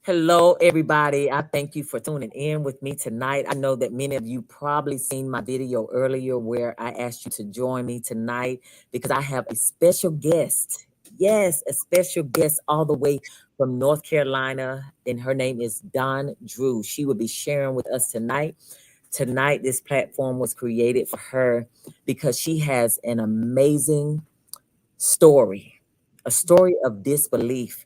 Hello, everybody. I thank you for tuning in with me tonight. I know that many of you probably seen my video earlier where I asked you to join me tonight because I have a special guest. Yes, a special guest all the way from North Carolina, and her name is Don Drew. She will be sharing with us tonight. Tonight, this platform was created for her because she has an amazing story, a story of disbelief.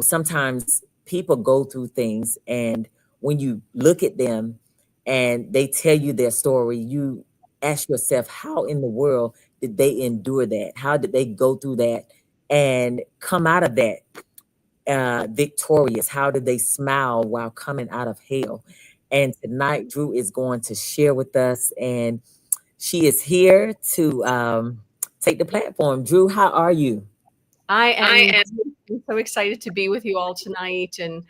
Sometimes people go through things, and when you look at them and they tell you their story, you ask yourself, how in the world did they endure that? How did they go through that and come out of that victorious? How did they smile while coming out of hell? And tonight, Drew is going to share with us, and she is here to take the platform. Drew, how are you? I am so excited to be with you all tonight. And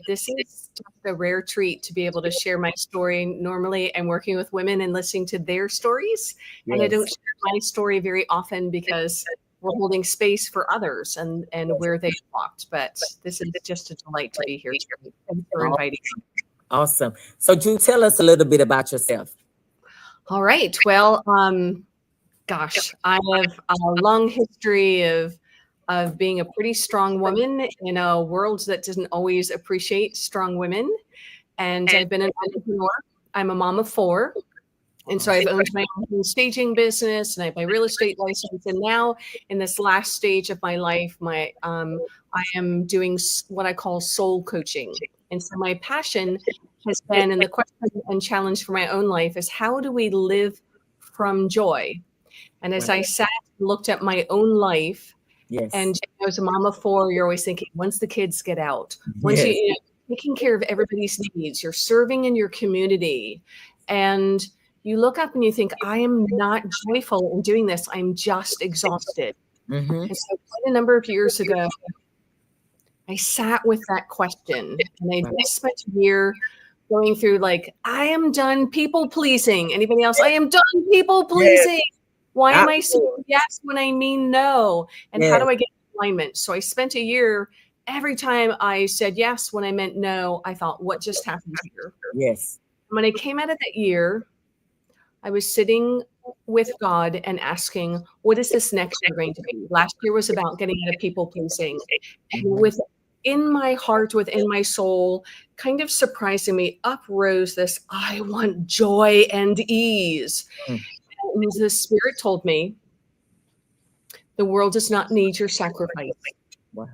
this is just a rare treat to be able to share my story. Normally, I'm working with women and listening to their stories. And I don't Yes. share my story very often because we're holding space for others and where they walked. But this is just a delight to be here tonight. Thanks for Aw- inviting me. Awesome. So, Drew, tell us a little bit about yourself. All right. Well, gosh, I have a long history of being a pretty strong woman in a world that doesn't always appreciate strong women. And I've been an entrepreneur. I'm a mom of four. And so I've owned my own staging business and I have my real estate license. And now in this last stage of my life, I am doing what I call soul coaching. And so my passion has been, and the question and challenge for my own life is how do we live from joy? And as I Wow. sat and looked at my own life, Yes. and as a mom of four, you're always thinking, once the kids get out, once Yes. taking care of everybody's needs, you're serving in your community, and you look up and you think, I am not joyful in doing this. I'm just exhausted. Mm-hmm. And so, quite a number of years ago, I sat with that question, and I Wow. just spent a year going through like, I am done people pleasing. Anybody else? I am done people Yes. pleasing. Why am I saying Absolutely. yes when I mean no? And how Yes. do I get alignment? So I spent a year. Every time I said yes when I meant no, I thought, what just happened here? Yes. When I came out of that year, I was sitting with God and asking, what is this next year going to be? Last year was about getting out of people pleasing. And Mm-hmm. within my heart, within my soul, kind of surprising me, uprose this I want joy and ease. Mm. And the Spirit told me, the world does not need your sacrifice. Wow.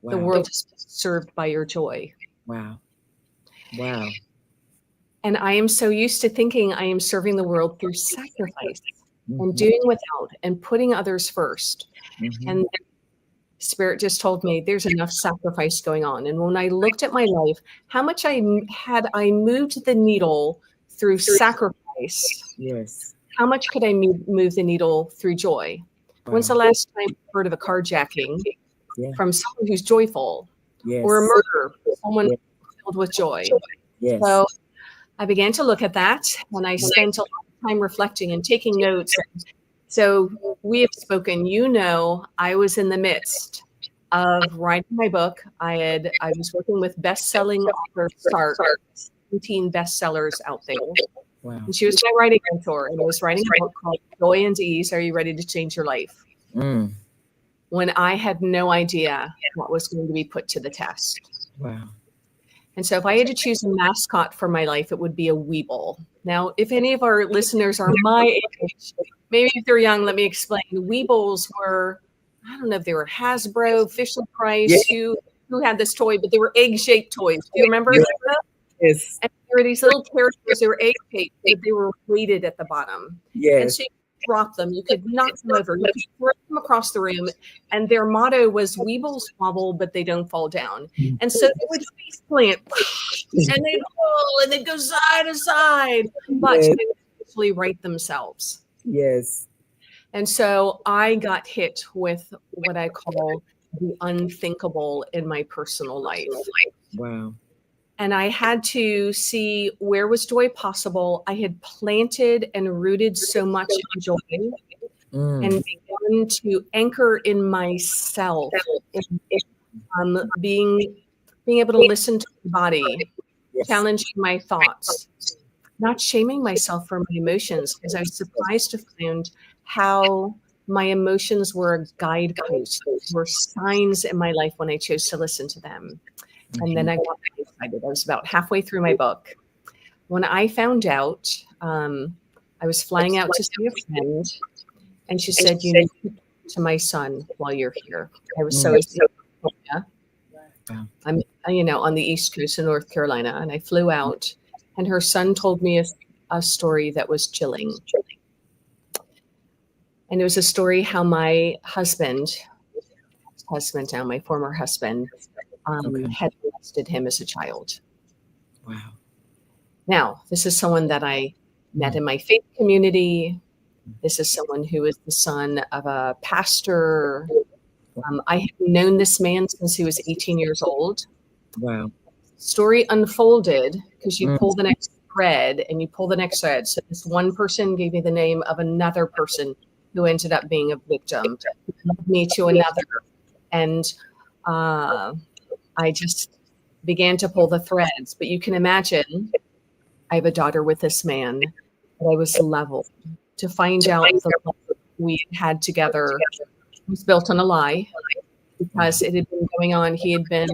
The Wow. world is served by your joy. Wow. Wow. And I am so used to thinking I am serving the world through sacrifice and Mm-hmm. doing without and putting others first. Mm-hmm. And Spirit just told me there's enough sacrifice going on. And when I looked at my life, how much I moved the needle through sacrifice, Yes. how much could I move the needle through joy? When's Wow. the last time you heard of a carjacking Yeah. from someone who's joyful, or a Yes. murder, someone Yes. filled with joy? Yes. So I began to look at that, and I spent a lot of time reflecting and taking notes. So we have spoken. I was in the midst of writing my book. I was working with best-selling author Sark, 17 bestsellers out there. Wow. And she was my writing mentor, and I was writing a book called Joy and Ease. Are you ready to change your life? Mm. When I had no idea what was going to be put to the test. Wow. And so if I had to choose a mascot for my life, it would be a Weeble. Now, if any of our listeners are my age, maybe if they're young, let me explain. Weebles were, I don't know if they were Hasbro, Fisher Yeah. Price, who had this toy, but they were egg-shaped toys. Do you remember? Yes. And there were these little characters, they were egg-shaped, but they were weighted at the bottom. And Yes. so you could drop them, you could knock them over, you could throw them across the room. And their motto was Weebles wobble, but they don't fall down. And so they would face plant and they'd roll and they'd go side to side, but Yes. they would actually right themselves. Yes. And so I got hit with what I call the unthinkable in my personal life. Wow. And I had to see where was joy possible. I had planted and rooted so much in joy Mm. and begun to anchor in myself, in, being being able to listen to my body, Yes. challenging my thoughts, not shaming myself for my emotions, because I was surprised to find how my emotions were a guidepost, were signs in my life when I chose to listen to them. And then I got really excited. I was about halfway through my book when I found out. I was flying out to see a friend, and she said, "You need to talk to my son while you're here." I was so excited. I'm, on the East Coast of North Carolina, and I flew out, and her son told me a story that was chilling. And it was a story how my husband now, my former husband, had molested him as a child. Wow. Now, this is someone that I met in my faith community. This is someone who is the son of a pastor. I have known this man since he was 18 years old. Wow. Story unfolded because you pull the next thread and you pull the next thread. So this one person gave me the name of another person who ended up being a victim, led me to another. And I just began to pull the threads. But you can imagine, I have a daughter with this man, but I was leveled to find out the love we had together was built on a lie, because it had been going on. He had been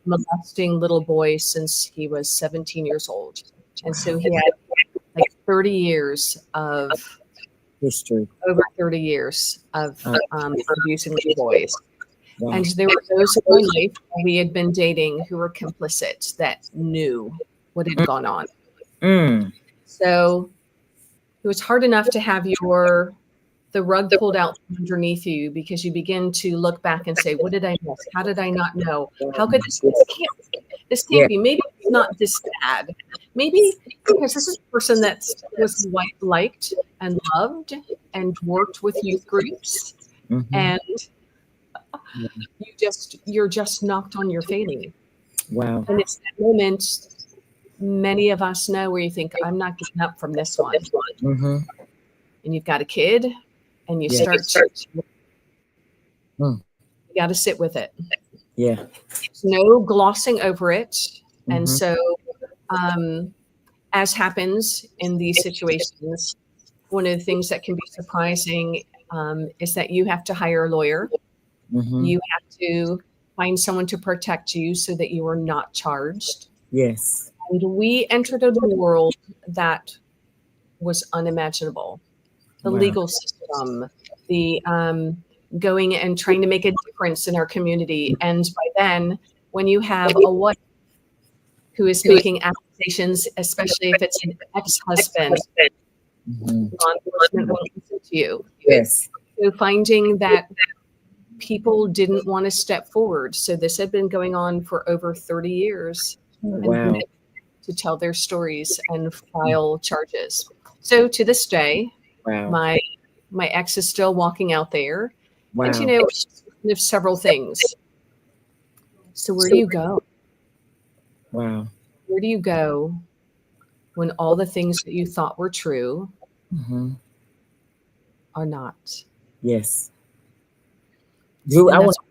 molesting little boys since he was 17 years old. And so he had like 30 years of history, over 30 years of abusing little boys. Wow. And there were those in my life we had been dating who were complicit, that knew what had gone on. So it was hard enough to have the rug pulled out from underneath you, because you begin to look back and say, what did I miss? How did I not know? How could this can't be? Maybe it's not this bad. Maybe because this is a person that was liked and loved and worked with youth groups, and you're just knocked on your fanny. Wow. And it's that moment many of us know where you think, I'm not getting up from this one. And you've got a kid, and you start you got to sit with it. Yeah. There's no glossing over it. And so as happens in these situations, one of the things that can be surprising is that you have to hire a lawyer. You have to find someone to protect you so that you are not charged. Yes. And we entered a world that was unimaginable. The legal system, the going and trying to make a difference in our community. And by then, when you have a wife who is making accusations, especially if it's an ex-husband, law enforcement won't listen to you. Yes. So finding that people didn't want to step forward. So this had been going on for over 30 years. Wow. To tell their stories and file charges. So to this day, my ex is still walking out there. Wow. And there's several things. So where do you go? Wow. Where do you go when all the things that you thought were true are not? Yes. Drew, I want to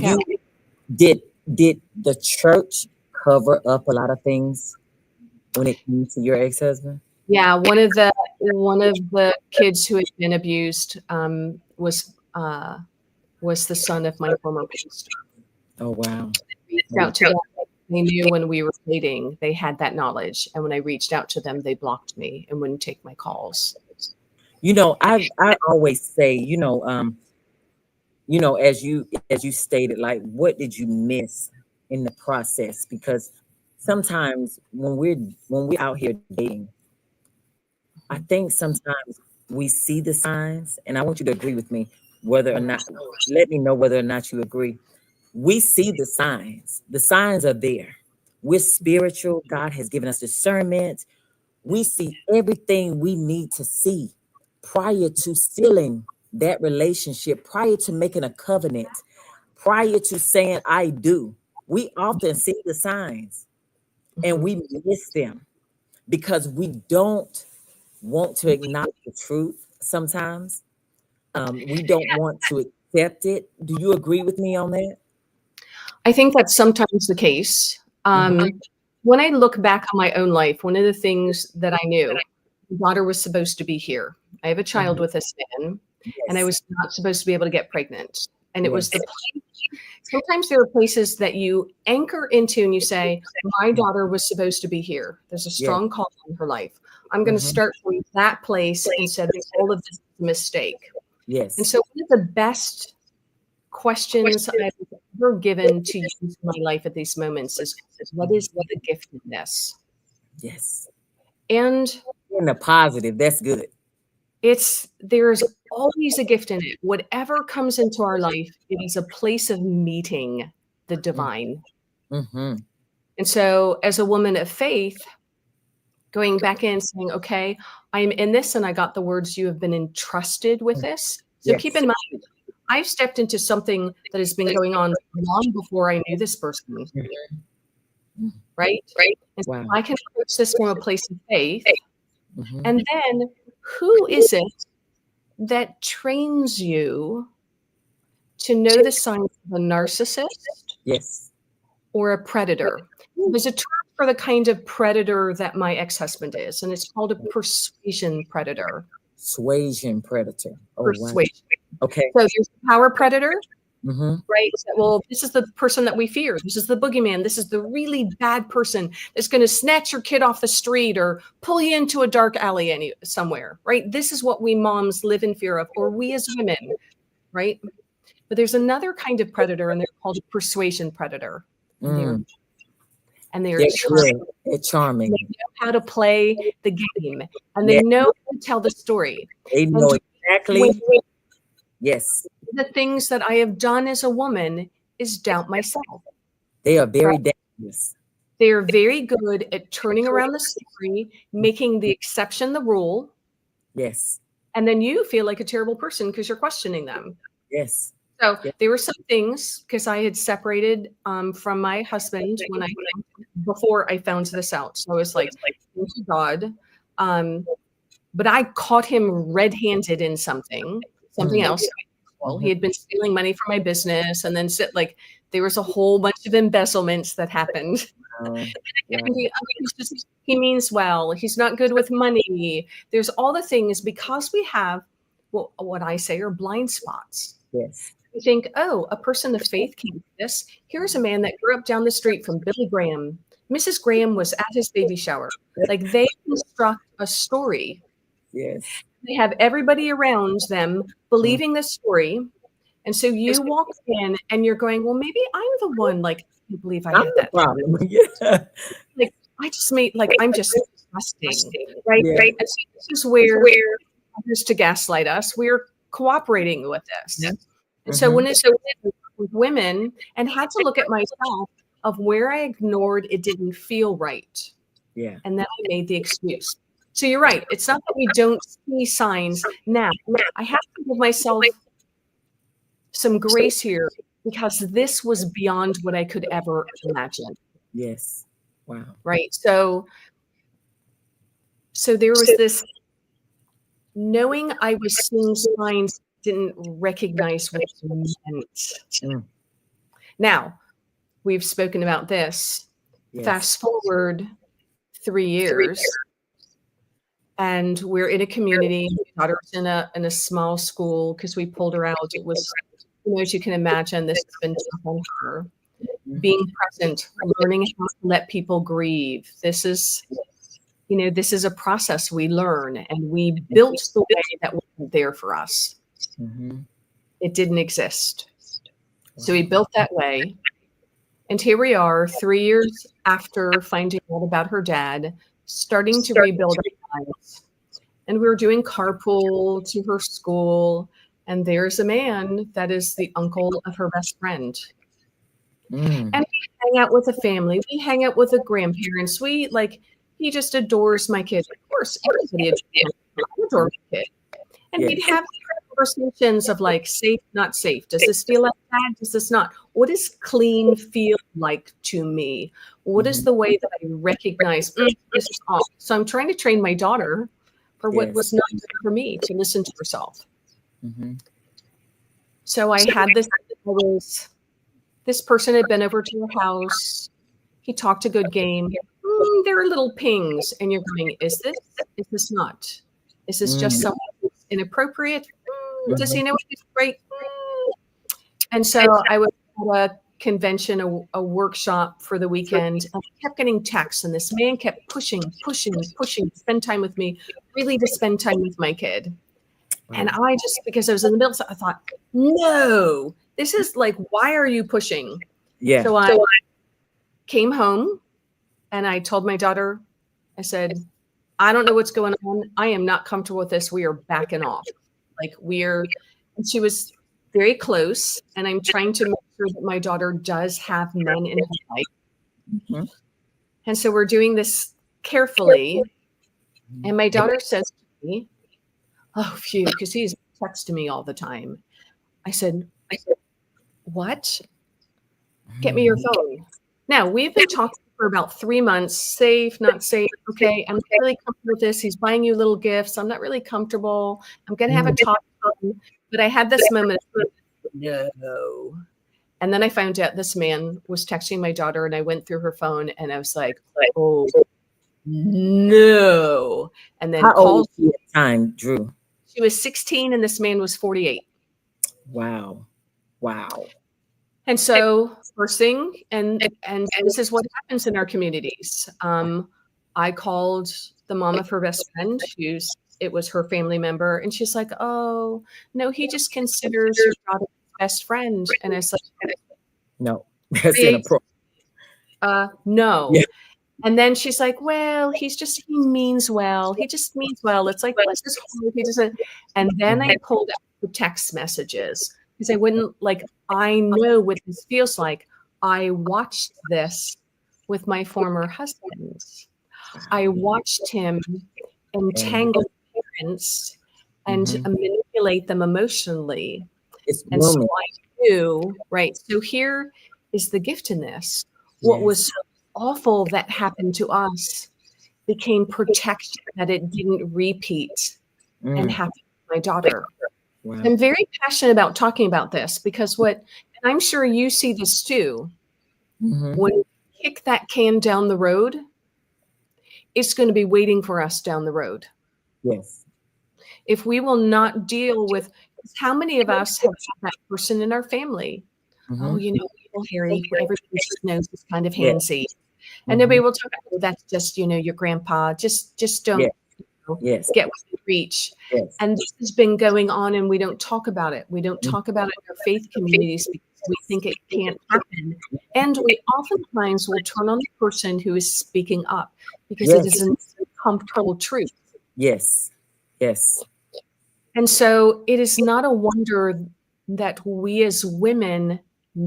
ask you, did the church cover up a lot of things when it comes to your ex-husband? Yeah, one of the kids who had been abused was the son of my former pastor. Oh wow! Reached out to them. They knew when we were dating. They had that knowledge, and when I reached out to them, they blocked me and wouldn't take my calls. I always say, as you stated, like, what did you miss in the process? Because sometimes when we're out here dating, I think sometimes we see the signs, and I want you to agree with me, whether or not, let me know whether or not you agree. We see the signs. The signs are there. We're spiritual. God has given us discernment. We see everything we need to see prior to sealing that relationship, prior to making a covenant, prior to saying, I do. We often see the signs and we miss them because we don't want to acknowledge the truth sometimes. We don't want to accept it. Do you agree with me on that? I think that's sometimes the case. When I look back on my own life, one of the things that I knew, my daughter was supposed to be here. I have a child with this man, and I Yes. was not supposed to be able to get pregnant. And it was Yes. the place. Sometimes there are places that you anchor into and you say, my daughter was supposed to be here. There's a Yes. strong call in her life. I'm going to start from that place instead of all of this mistake. Yes. And so one of the best questions I've ever given to use in my life at these moments is, what is the giftedness? Yes. And In the positive, that's good. there's always a gift in it. Whatever comes into our life, it is a place of meeting the divine. Mm-hmm. And so as a woman of faith, going back in saying, okay, I'm in this and I got the words, you have been entrusted with this. So keep in mind, I've stepped into something that has been going on long before I knew this person. Right? And so I can approach this from a place of faith. And then who is it that trains you to know the signs of a narcissist? Yes. Or a predator? There's a term for the kind of predator that my ex-husband is, and it's called a persuasion predator. Persuasion predator. Oh, Persuasion. Wow. Okay. So there's the power predator, right? Well, this is the person that we fear. This is the boogeyman. This is the really bad person that's going to snatch your kid off the street or pull you into a dark alley somewhere, right? This is what we moms live in fear of, or we as women, right? But there's another kind of predator, and they're called a persuasion predator. And they're charming. They're charming. They know how to play the game, and they know how to tell the story. They know exactly. Yes. The things that I have done as a woman is doubt myself. They are very dangerous. They are very good at turning around the story, making the exception the rule. Yes. And then you feel like a terrible person because you're questioning them. Yes. So there were some things, because I had separated from my husband before I found this out. So I was like, thank you, God. But I caught him red-handed in something else. Well, he had been stealing money from my business, and then there was a whole bunch of embezzlements that happened. He means well. He's not good with money. There's all the things, because we have what I say are blind spots. Yes. You think, oh, a person of faith can do this. Here's a man that grew up down the street from Billy Graham. Mrs. Graham was at his baby shower. Like, they construct a story. Yes. They have everybody around them believing the story. And so you walk in and you're going, well, maybe I'm the one, like, I believe I had that problem. Like, I just made, like, I'm just disgusting. Right? Right. And so this is where others to gaslight us. We're cooperating with this. And so when it's with women, and had to look at myself of where I ignored, it didn't feel right. Yeah. And then I made the excuse. So you're right. It's not that we don't see signs. Now, I have to give myself some grace here, because this was beyond what I could ever imagine. Yes. Wow. Right. So there was this knowing I was seeing signs, didn't recognize what it meant. Now, we've spoken about this. Yes. Fast forward 3 years, and we're in a community. My daughter's in a small school because we pulled her out. It was, as you can imagine, this has been tough on her. Being present, learning how to let people grieve. This is a process we learn, and we built the way that wasn't there for us. It didn't exist. So we built that way. And here we are 3 years after finding out about her dad, starting to rebuild our lives. And we were doing carpool to her school. And there's a man that is the uncle of her best friend. And we hang out with the family. We hang out with the grandparents. He just adores my kids. Of course, everybody adores my kid. And we'd have conversations of like, safe, not safe. Does this feel like bad? Does this not? What does clean feel like to me? What is the way that I recognize this is off? So I'm trying to train my daughter for what was not good for me, to listen to herself. So I had this, I was This person had been over to your house. He talked a good game. There are little pings, and you're going, is this not? Is this just Mm, someone who's inappropriate? Does he mhm. know he's great? And so I was at a convention, a workshop for the weekend, and I kept getting texts, and this man kept pushing to spend time with me, really to spend time with my kid. And Wow. I just, because I was in the middle, so I thought, no, this is like, why are you pushing? Yeah. So I came home and I told my daughter, I said, I don't know what's going on. I am not comfortable with this. We are backing off. Like and she was very close. And I'm trying to make sure that my daughter does have men in her life. Mhm. And so we're doing this carefully. And my daughter says to me, oh, phew, because he's texting me all the time. I said, what? Get me your phone. Now, we've been talking for about 3 months, safe, not safe. Okay, I'm not really comfortable with this. He's buying you little gifts. I'm not really comfortable. I'm going to have a Mm, talk with him. But I had this moment of, no. And then I found out this man was texting my daughter, and I went through her phone, and I was like, oh, no. And then How old was called. she at the time, Drew? She was 16, and this man was 48. Wow. Wow. And so first thing, and this is what happens in our communities. I called the mom of her best friend, it was her family member, and she's like, "Oh, no, he just considers your daughter his best friend." And I said, No, that's "Hey, inappropriate. no." Yeah. And then she's like, "Well, he means well. He just means well. It's like, let's just hope he doesn't." And then I pulled out the text messages because I wouldn't like, I know what this feels like. I watched this with my former husband. I Wow. watched him And entangle parents and mhm. manipulate them emotionally. It's And so grooming. I knew, right? So here is the gift in this. What was Yes. so awful that happened to us became protection that it didn't repeat and Mm, happen to my daughter. wow. I'm very passionate about talking about this because and I'm sure you see this too, Mhm. when we kick that can down the road, it's going to be waiting for us down the road. Yes. If we will not deal with, how many of us have had that person in our family? Oh, Mhm. little Harry, everybody just knows he's kind of Yeah. handsy. And nobody Mhm. will talk about, oh, that's just, your grandpa. Just Yeah. don't Yes. get what you reach. Yes. And this has been going on and we don't talk about it. We don't Mm, talk about it in our faith communities because we think it can't happen. And we oftentimes will turn on the person who is speaking up because it is yes. an uncomfortable truth. Yes. Yes. And so it is not a wonder that we as women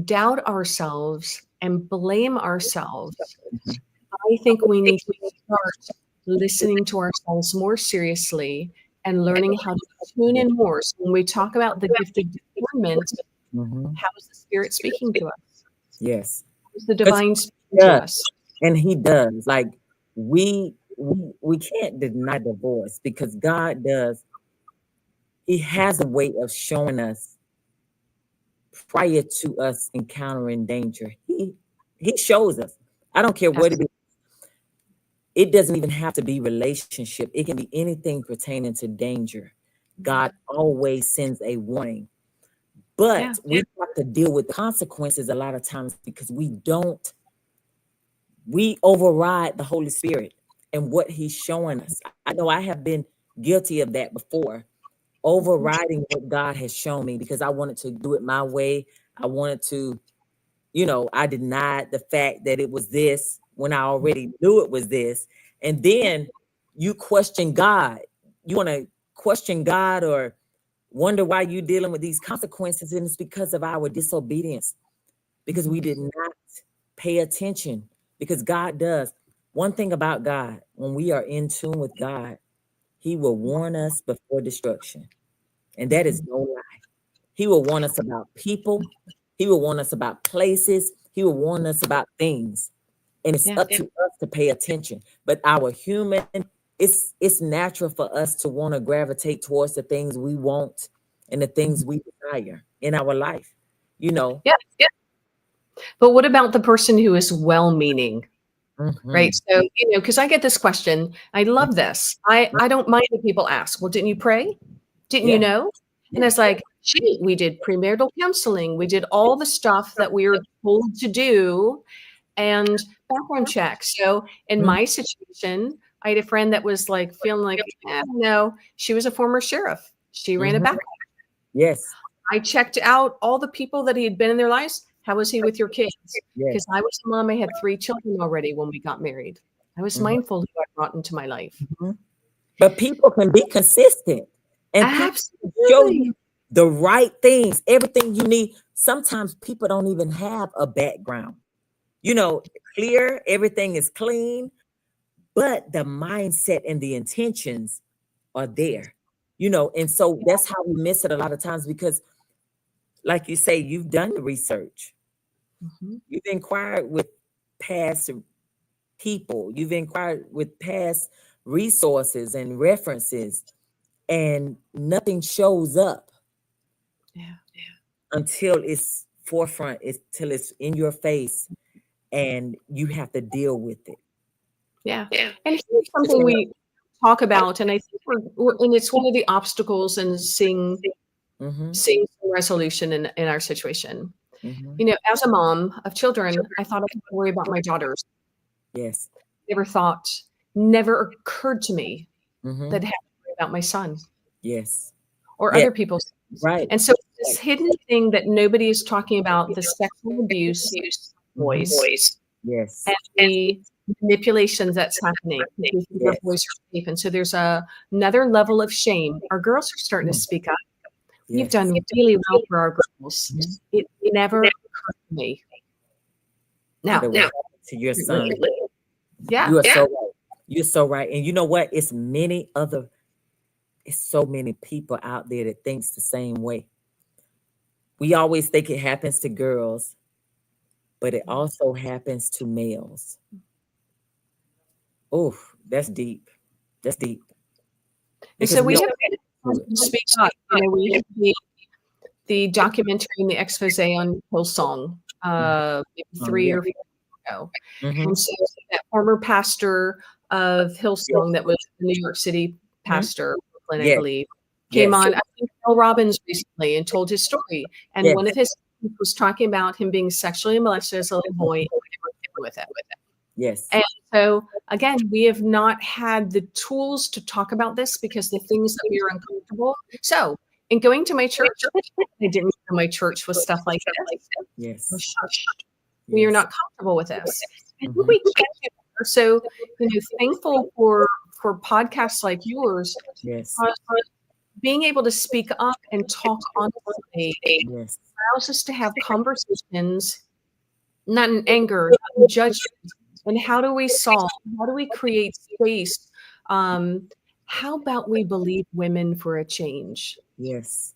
doubt ourselves and blame ourselves. Mhm. I think we need to start listening to ourselves more seriously and learning how to tune in more. So when we talk about the gift of discernment, Mhm. how is the Spirit speaking to us? Yes. How is the 'Cause divine speaking to yeah, us? and he does. Like we can't deny the voice because God does. He has a way of showing us prior to us encountering danger. He shows us. I don't care what it is. Absolutely. It doesn't even have to be relationship. It can be anything pertaining to danger. God always sends a warning. Yeah. But we have to deal with consequences a lot of times because we override the Holy Spirit and what he's showing us. I know I have been guilty of that before, overriding what God has shown me because I wanted to do it my way. I wanted to, I denied the fact that it was this when I already knew it was this. And then you question God. You want to question God or wonder why you're dealing with these consequences. And it's because of our disobedience, because we did not pay attention. Because God does. One thing about God, when we are in tune with God, he will warn us before destruction. And that is no lie. He will warn us about people. He will warn us about places. He will warn us about things. And it's Yeah. up to us to pay attention. But our human, it's natural for us to want to gravitate towards the things we want and the things we desire in our life. You know, Yeah. Yeah. But what about the person who is well-meaning? Right. Mhm. So, because I get this question, I love this. I don't mind when people ask, well, didn't you pray? Didn't you Yeah. know? And Yeah. it's like, shoot, we did premarital counseling. We did all the stuff that we were told to do and background checks. So in Mhm. my situation, I had a friend that was like feeling like, no, she was a former sheriff. She ran a Mhm. background. Yes. I checked out all the people that he had been in their lives. How was he with your kids? Yes. Because I was a mom. I had 3 children already when we got married. I was Mhm. mindful who I brought into my life. Mhm. But people can be consistent, and people can show Absolutely. you the right things, everything you need. Sometimes people don't even have a background. You know, clear, everything is clean, but the mindset and the intentions are there. And so that's how we miss it a lot of times because, like you say, you've done the research. Mhm. You've inquired with past people. You've inquired with past resources and references, and nothing shows up Yeah. until it's forefront, till it's in your face, and you have to deal with it. Yeah. And here's something we talk about, and I think and it's one of the obstacles in Mm-hmm. seeing some resolution in our situation. Mm-hmm. As a mom of children, I thought I could worry about my daughters. Yes. Never occurred to me Mm-hmm. that I had to worry about my son Yes. or Yeah. other people's sons. Right. And so this hidden thing that nobody is talking about, the sexual abuse of Mm-hmm. boys Yes. and the manipulations that's happening because our Yes. boys are safe. And so there's another level of shame. Our girls are starting to speak up. We've Yes. done really well for our girls. Mhm. It never occurred to me. That Now, will happen to your son. yeah, You are so right. You're so right. And you know what? It's so many people out there that thinks the same way. We always think it happens to girls, but it also happens to males. Oh, that's deep. That's deep. and Because so we we don't have to do it. speak up. We have the documentary and the expose on Hillsong, maybe Oh, 3 yeah. or 4 years ago. Mm-hmm. And so that former pastor of Hillsong that was the New York City Hmm. pastor, Brooklyn, I Yes. believe, came Yes. on, I think, Mel Robbins recently and told his story. And Yes. one of his was talking about him being sexually molested as a little boy and with it. Yes. And so, again, we have not had the tools to talk about this because the things that we are uncomfortable. So, in going to my church, I didn't go to my church with stuff like this. We're Yes. shushed. We are Yes. not comfortable with this. I think Mhm. we can do better. So, thankful for podcasts like yours, Yes. because being able to speak up and talk honestly Yes. allows us to have conversations, not in anger, not in judgment. And how do we solve? How do we create space? Um, how about we believe women for a change? Yes.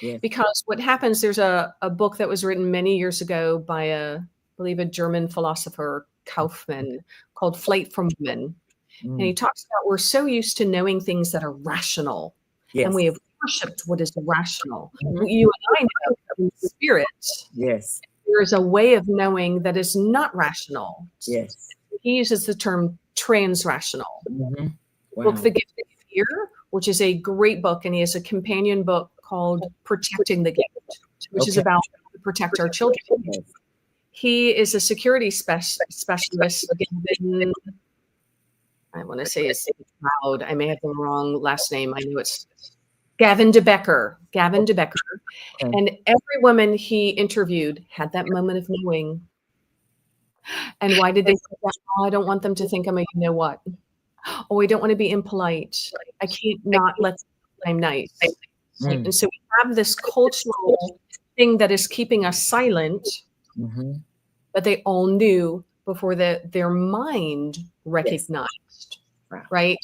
Yes. Because what happens, there's a book that was written many years ago by I believe a German philosopher, Kaufmann, called Flight from Women. And he Mm. talks about we're so used to knowing things that are rational, and Yes. we have worshipped what is rational. Mhm. You and I know that in spirit, Yes. there is a way of knowing that is not rational. Yes. He uses the term transrational. Mhm. Book Wow. The Gift of Fear, which is a great book, and he has a companion book called Protecting the Gift, which is Okay. about how to protect our children. Yes. He is a security specialist given, I want to say it's Cloud. I may have the wrong last name. I know it's Gavin DeBecker. Gavin DeBecker. Okay. And every woman he interviewed had that moment of knowing. And why did they say that? Oh, I don't want them to think I'm a you know what. Oh, I don't want to be impolite. I can't not let them think I'm nice. Mm. And so we have this cultural thing that is keeping us silent, Mhm. but they all knew before their mind Yes. recognized, Wow. right?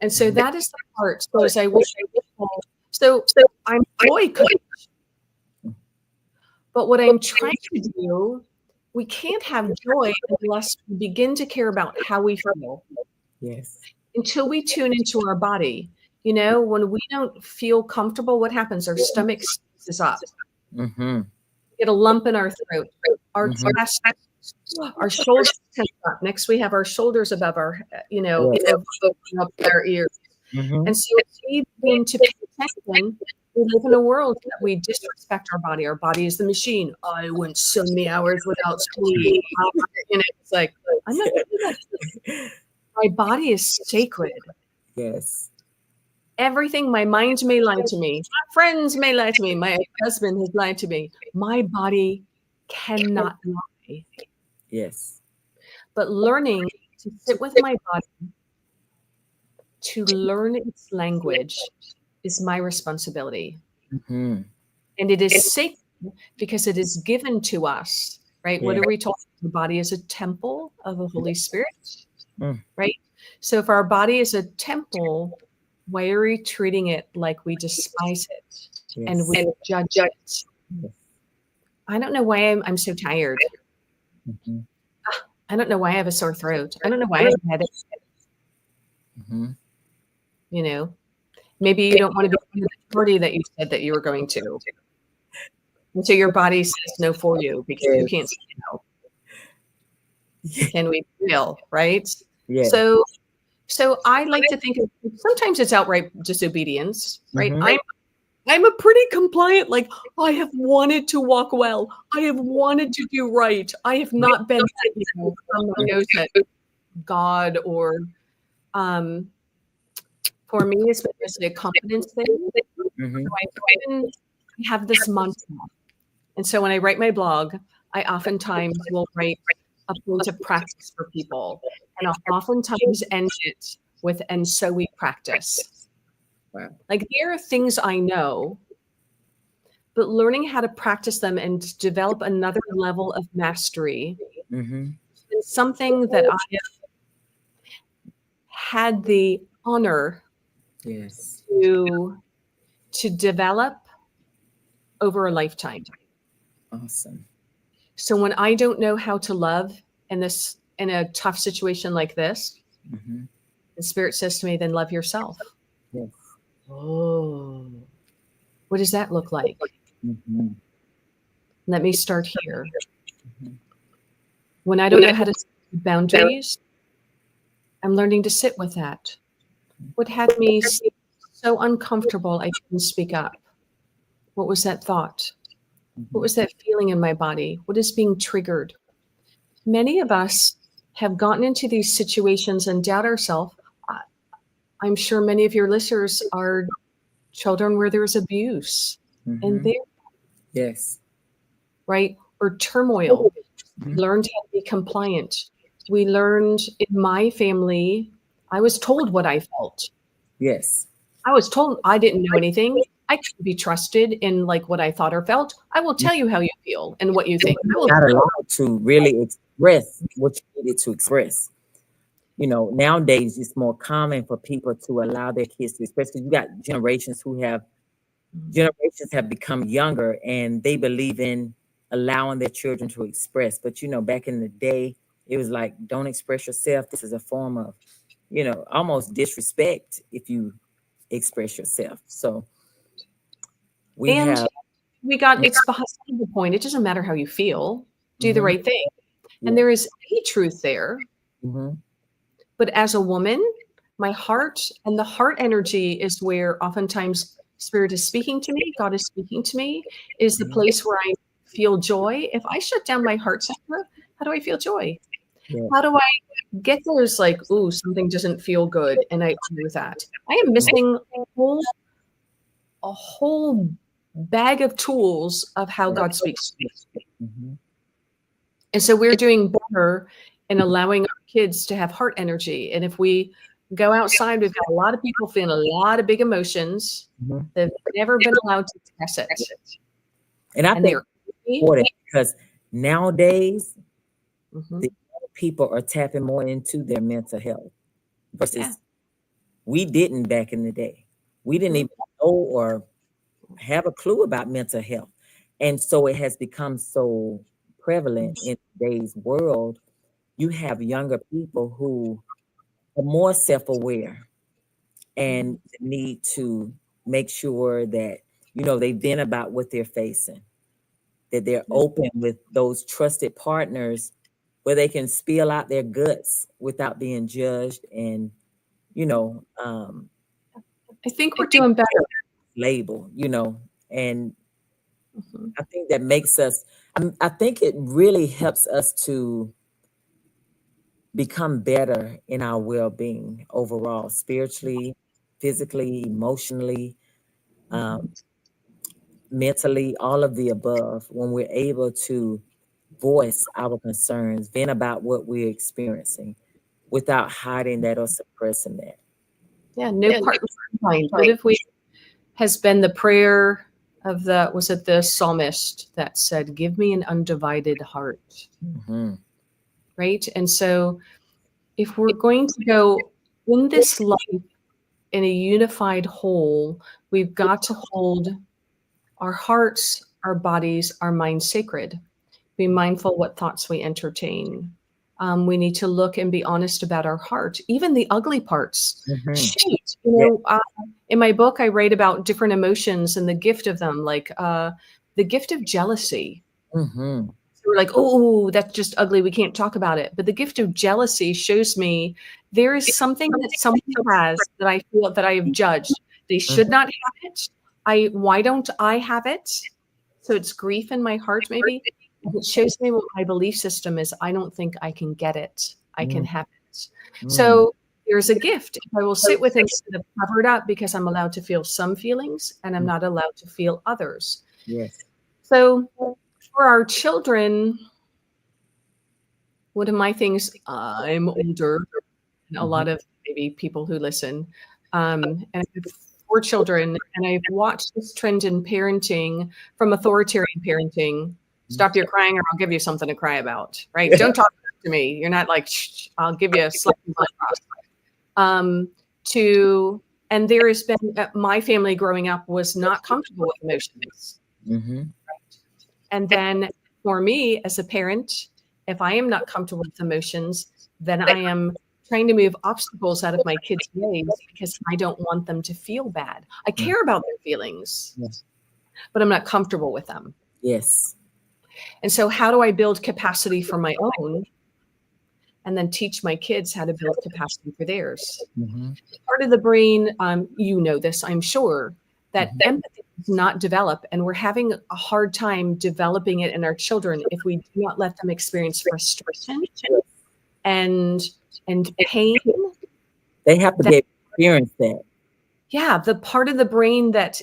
And so Mhm. that is the part. So as I wish I would know. So I'm a joy coach, but what I'm trying to do, we can't have joy unless we begin to care about how we feel. Yes. Until we tune into our body, when we don't feel comfortable, what happens? Our stomach seizes up. Mhm. We get a lump in our throat. our chest, our shoulders tense up. Next, we have our shoulders above our, up our ears. And so we begin to pay attention. We live in a world that we disrespect our body. Our body is the machine. I went so many hours without sleep. It's like, I'm not going to do that. My body is sacred. Yes. Everything, my mind may lie to me. My friends may lie to me. My husband has lied to me. My body cannot lie. Yes. But learning to sit with my body, to learn its language, is my responsibility. And it is sacred because it is given to us, right? Yeah. What are we told? The body is a temple of the Holy Spirit, right? So if our body is a temple, why are we treating it like we despise it and we judge it? Yes. I don't know why I'm so tired. I don't know why I have a sore throat. I don't know why I have a headache. Maybe you don't want to go to the party that you said that you were going to. And so your body says no for you because you can't say no. Can we feel, right? Yeah. So I like to think of, sometimes it's outright disobedience, right? I'm a pretty compliant, like I have wanted to walk well. I have wanted to do right. I have not been someone knows that God or for me it's a confidence thing. So I have this mantra. And so when I write my blog, I oftentimes will write a point of practice for people. And I'll oftentimes end it with, and so we practice. Wow. Like there are things I know, but learning how to practice them and develop another level of mastery is something that I have had the honor to develop over a lifetime. Awesome. So when I don't know how to love in a tough situation like this, the Spirit says to me, then love yourself. Yes. Oh, what does that look like? Let me start here. When I don't know how to set boundaries, I'm learning to sit with that. What had me so uncomfortable I couldn't speak up? What was that thought? What was that feeling in my body? What is being triggered? Many of us have gotten into these situations and doubt ourselves. I'm sure many of your listeners are children where there's abuse and there. Yes. Right? Or turmoil. We learned how to be compliant. We learned in my family, I was told what I felt. Yes. I was told I didn't know anything. I couldn't be trusted in like what I thought or felt. I will tell you how you feel and what you think. You're not allowed to really express what you needed to express. Nowadays it's more common for people to allow their kids to express. You got generations have become younger and they believe in allowing their children to express. But back in the day, it was like, don't express yourself. This is a form of, almost disrespect if you express yourself. So we got it's behind the point. It doesn't matter how you feel. Do the right thing. Yeah. And there is a truth there. But as a woman, my heart and the heart energy is where oftentimes Spirit is speaking to me. God is speaking to me, is the place where I feel joy. If I shut down my heart center, how do I feel joy? Yeah. How do I get those like, ooh, something doesn't feel good, and I agree with that? I am missing a whole bag of tools of how God speaks to me. And so we're doing better in allowing our kids to have heart energy. And if we go outside, we've got a lot of people feeling a lot of big emotions. They've never been allowed to express it. And I think it's important because nowadays, the people are tapping more into their mental health versus we didn't back in the day. We didn't even know or have a clue about mental health. And so it has become so prevalent in today's world. You have younger people who are more self-aware and need to make sure that, they vent about what they're facing. that they're open with those trusted partners where they can spill out their guts without being judged and, you know, I think we're doing better. label, you know, and Mhm. I think that makes us, I think it really helps us to become better in our well-being overall, spiritually, physically, emotionally, um, mentally, all of the above, when we're able to voice our concerns, vent about what we're experiencing without hiding that or suppressing that. Yeah, no part mind. What if we has been the prayer of the psalmist that said, "Give me an undivided heart," Mm-hmm. right? And so, if we're going to go in this life in a unified whole, we've got to hold our hearts, our bodies, our minds sacred. Be mindful what thoughts we entertain. We need to look and be honest about our heart, even the ugly parts. Mm-hmm. Shoot, Yeah. in my book, I write about different emotions and the gift of them, like the gift of jealousy. Mm-hmm. So we're like, oh, that's just ugly. We can't talk about it. But the gift of jealousy shows me there is something that someone has that I feel that I have judged. They should not have it. Why don't I have it? So it's grief in my heart, maybe. And it shows me what my belief system is. I don't think I can get it. I can have it. Mm-hmm. So there's a gift. If I will sit with it instead of cover it up, because I'm allowed to feel some feelings and I'm not allowed to feel others. Yes. So for our children, one of my things, I'm older than a lot of maybe people who listen, and I have 4 children, and I've watched this trend in parenting from authoritarian parenting. Stop your crying, or I'll give you something to cry about. Right? Don't talk to me. You're not like, shh, I'll give you a slap across. And there has been my family growing up was not comfortable with emotions. Mm-hmm. And then for me as a parent, if I am not comfortable with emotions, then I am trying to move obstacles out of my kids' ways because I don't want them to feel bad. I care about their feelings, Yes. but I'm not comfortable with them. Yes. And so how do I build capacity for my own and then teach my kids how to build capacity for theirs? Mm-hmm. Part of the brain, you know this, I'm sure, that empathy does not develop, and we're having a hard time developing it in our children if we do not let them experience frustration and pain. They have to be able to experience that. Yeah, the part of the brain that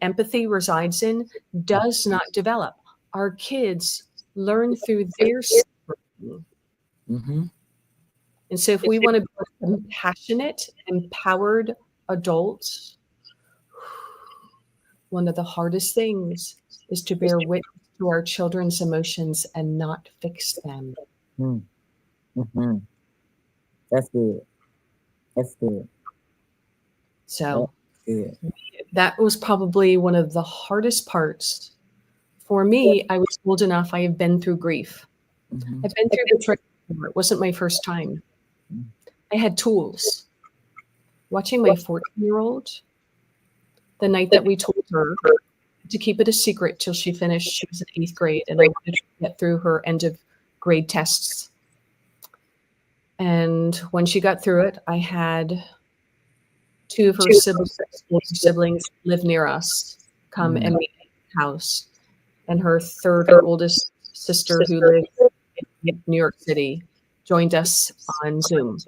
empathy resides in does not develop. Our kids learn through their suffering. Mm-hmm. And so if we want to be compassionate, empowered adults, one of the hardest things is to bear witness to our children's emotions and not fix them. Mm-hmm. That's good. That's good. So Good. that was probably one of the hardest parts. For me, I was old enough. I have been through grief. Mm-hmm. I've been through betrayal before. It wasn't my first time. I had tools. Watching my 14-year-old, the night that we told her to keep it a secret till she finished, she was in 8th grade, and I wanted to get through her end of grade tests. And when she got through it, I had 2 of her siblings live near us come and meet me at the house. And her oldest sister, who lived in New York City, joined us on Zoom.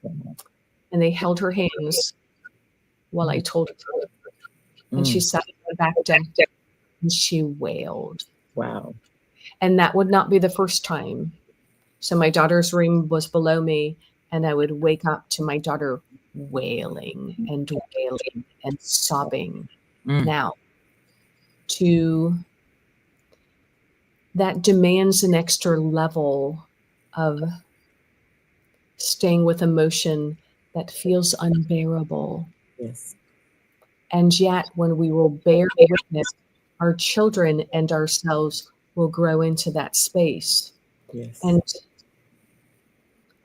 And they held her hands while I told her. And she sat on the back deck and she wailed. Wow. And that would not be the first time. So my daughter's room was below me, and I would wake up to my daughter wailing and sobbing. Now, that demands an extra level of staying with emotion that feels unbearable. Yes. And yet, when we will bear witness, our children and ourselves will grow into that space. Yes. And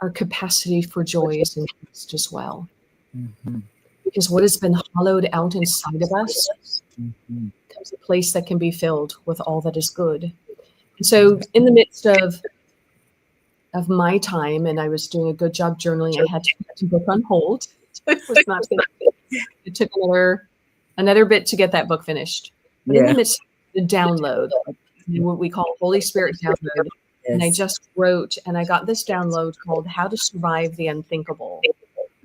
our capacity for joy is increased as well. Mm-hmm. Because what has been hollowed out inside of us Mhm. becomes a place that can be filled with all that is good. And so in the midst of my time, and I was doing a good job journaling, I had to put the book on hold. It was not it took another bit to get that book finished. But in the Yeah. midst of the download, what we call Holy Spirit download, and I Yes. just wrote, and I got this download called How to Survive the Unthinkable.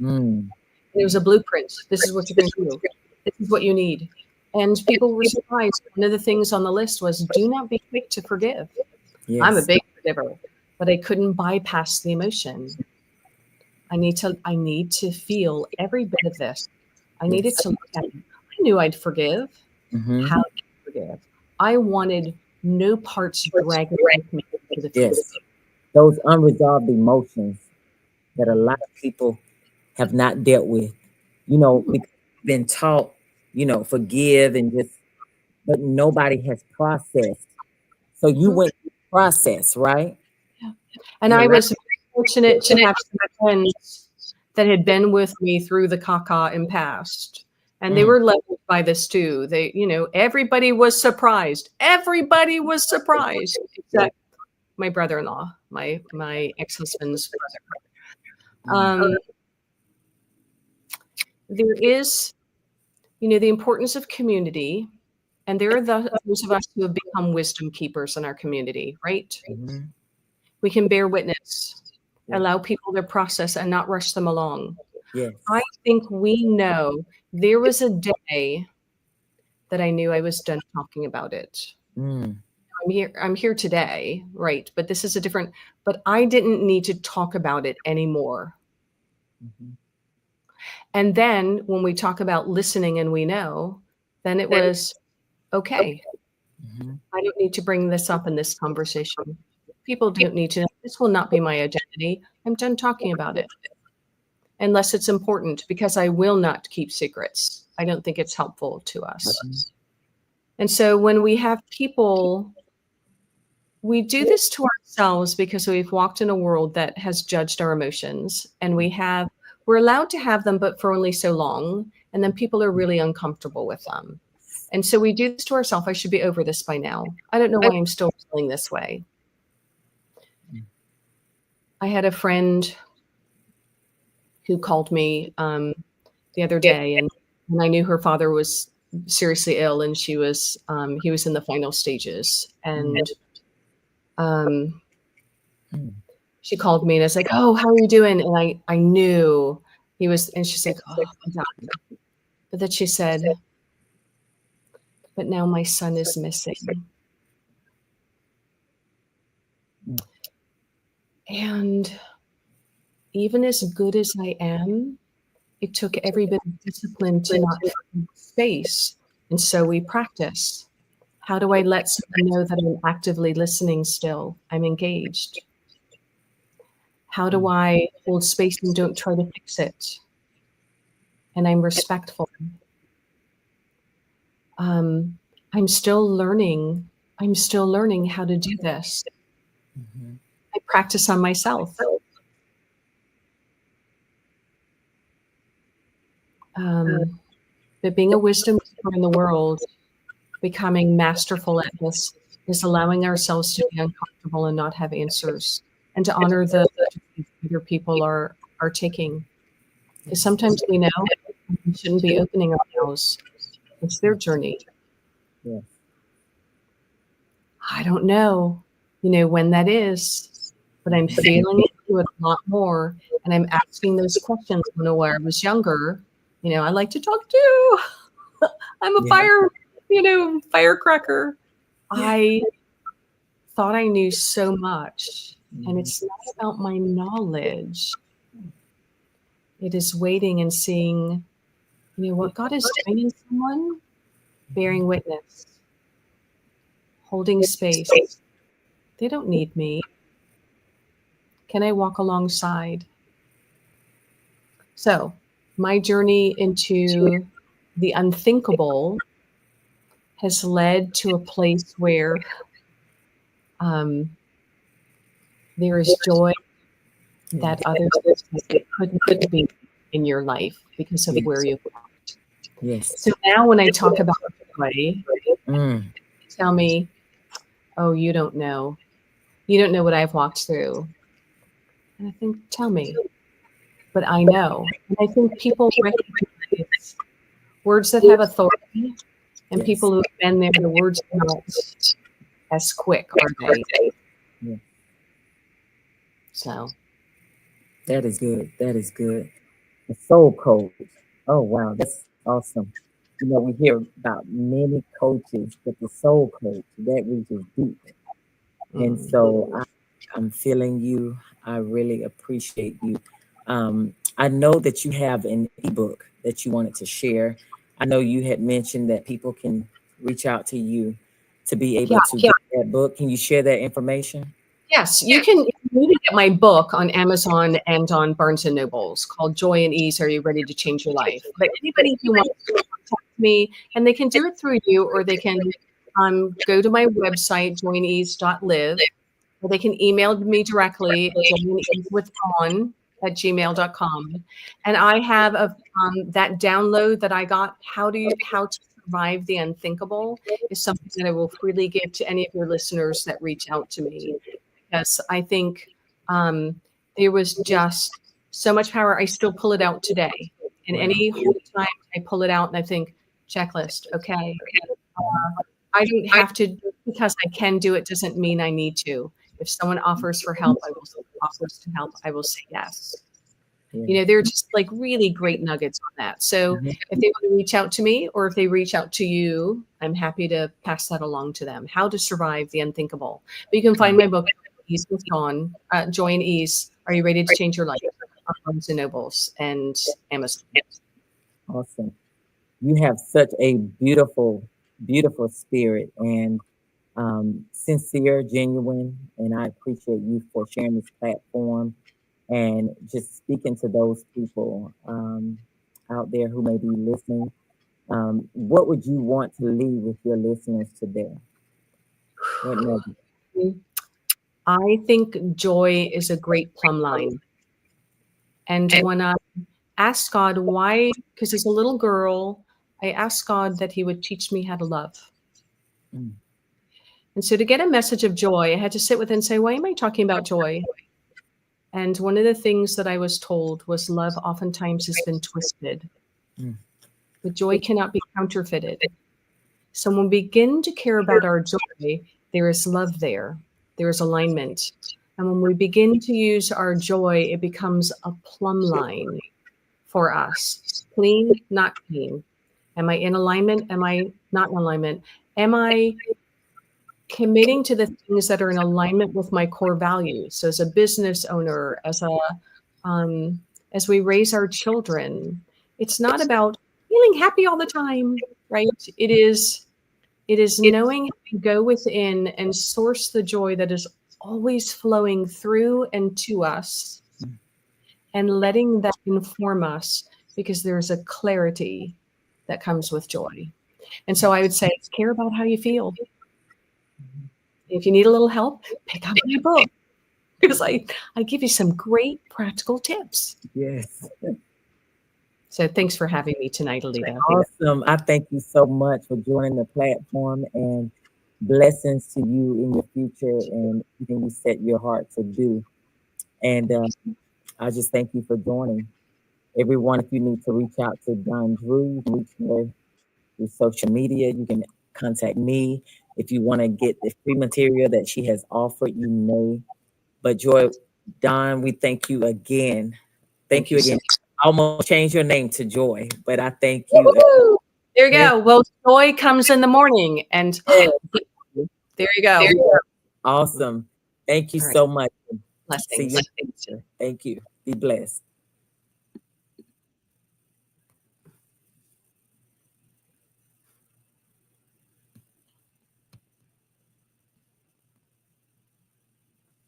Mm. It was a blueprint. This is what you're going to do. This is what you need. And people were surprised. One of the things on the list was do not be quick to forgive. I'm a Yes. big forgiver, but I couldn't bypass the emotion. I need to feel every bit of this. I needed Yes. to look at it. I knew I'd forgive. Mm-hmm. How to forgive. I wanted no parts dragging with me to the future. Yes. Those unresolved emotions that a lot of people have not dealt with, because we've been taught, forgive and just, but nobody has processed. So you Mhm. went through the process, right? Yeah. And And a I lot. was fortunate to have some friends that had been with me through the caca and past. And they Mm. were leveled by this too. They, everybody was surprised. Everybody was surprised, Yeah. except my brother-in-law, my ex-husband's brother. Mm. There is, the importance of community, and there are those of us who have become wisdom keepers in our community, right? Mhm. We can bear witness, Yes. allow people to process and not rush them along. Yes. I think we know there was a day that I knew I was done talking about it. Mm. I'm here today, right? But this is but I didn't need to talk about it anymore. Mhm. And then when we talk about listening and we know, then it was okay. Mhm. I don't need to bring this up in this conversation. People don't need to know. This will not be my identity. I'm done talking about it unless it's important because I will not keep secrets. I don't think it's helpful to us. Mhm. And so when we have people, we do this to ourselves because we've walked in a world that has judged our emotions and we're allowed to have them, but for only so long. And then people are really uncomfortable with them. And so we do this to ourselves. I should be over this by now. I don't know why I'm still feeling this way. I had a friend who called me the other day, and I knew her father was seriously ill, and he was in the final stages. And um, Mm. she called me, and I was like, "Oh, how are you doing?" And I knew he was, and she's like, "Oh, I'm dying." But then she said, "But now my son is missing." Mm. And even as good as I am, it took every bit of discipline to not fill space. And so we practice. How do I let someone know that I'm actively listening still? I'm engaged. How do Mm. I hold space and don't try to fix it? And I'm respectful. Um, I'm still learning. I'm still learning how to do this. Mhm. I practice on myself. Um, but being a wisdom keeper in the world, becoming masterful at this, is allowing ourselves to be uncomfortable and not have answers, and to honor the other people are taking. Because sometimes we know we shouldn't be opening our mouths. It's their journey. Yes. I don't know, when that is, but I'm feeling into it a lot more, and I'm asking those questions. When I was younger, I like to talk too. I'm a Yeah. firecracker. I thought I knew so much, and Mhm. it's not about my knowledge. It is waiting and seeing, what God is doing in someone, bearing witness, holding space. They don't need me. Can I walk alongside? So, my journey into the unthinkable has led to a place where um, there is joy that Yes. others couldn't be in your life because of where Yes. you. Yes. So now, when I talk about way. Mm. Tell me, oh, you don't know. You don't know what I've walked through. And I think, tell me, but I know. And I think people recognize words that have authority and Yes. people who've been there, the words are not as quick, are they? Yeah. So, That is good. That is good. The soul coach. Oh wow, that's awesome. You know, we hear about many coaches, but the soul coach that reaches deep. And mm. so I'm feeling you. I really appreciate you. I know that you have an ebook that you wanted to share. I know you had mentioned that people can reach out to you to be Yeah. able to get that book. Can you share that information? Yes, you can get my book on Amazon and on Barnes and Nobles called Joy and Ease. Are you ready to change your life? But anybody who wants to contact me, and they can do it through you, or they can go to my website, joyandease.live, or they can email me directly, joyaneasewithdawn@gmail.com. And I have that download that I got, how to survive the unthinkable, is something that I will freely give to any of your listeners that reach out to me. Yes, I think there was just so much power. I still pull it out today. And Wow. any whole time I pull it out and I think, checklist, okay. I don't have to, because I can do it doesn't mean I need to. If someone offers for help, offers to help, I will say yes. Yeah. You know, they're just like really great nuggets on that. So Mhm. if they want to reach out to me or if they reach out to you, I'm happy to pass that along to them. How to survive the unthinkable. But you can find my book, Ease with Dawn, Joy and Ease. Are you ready to change your life? On Barnes and Nobles and Amazon. Awesome. You have such a beautiful, beautiful spirit and sincere, genuine, and I appreciate you for sharing this platform and just speaking to those people out there who may be listening. What would you want to leave with your listeners today? What nugget? I think joy is a great plumb line. And when I asked God why, because as a little girl, I asked God that He would teach me how to love. Mm. And so to get a message of joy, I had to sit with and say, why am I talking about joy? And one of the things that I was told was love oftentimes has been twisted. Mm. But joy cannot be counterfeited. So when we begin to care about our joy, there is love there. There is alignment. And when we begin to use our joy, it becomes a plumb line for us. Clean, not clean. Am I in alignment? Am I not in alignment? Am I committing to the things that are in alignment with my core values? So as a business owner, as we raise our children, it's not about feeling happy all the time, right? It is knowing how to go within and source the joy that is always flowing through and to us and letting that inform us, because there's a clarity that comes with joy. And so I would say, care about how you feel. If you need a little help, pick up my book, because I give you some great practical tips. Yes. So thanks for having me tonight, Aleta. Awesome. I thank you so much for joining the platform and blessings to you in your future and everything you set your heart to do. And I just thank you for joining. Everyone, if you need to reach out to Don Drew, you can reach her through social media. You can contact me. If you want to get the free material that she has offered, you may. But Joy, Don, we thank you again. Thank you again. I almost changed your name to Joy, but I thank you. Woo-hoo! There you go. Well, joy comes in the morning, and there you go. Awesome. Thank you All right. so much. Blessings. See you. Thank you. Be blessed.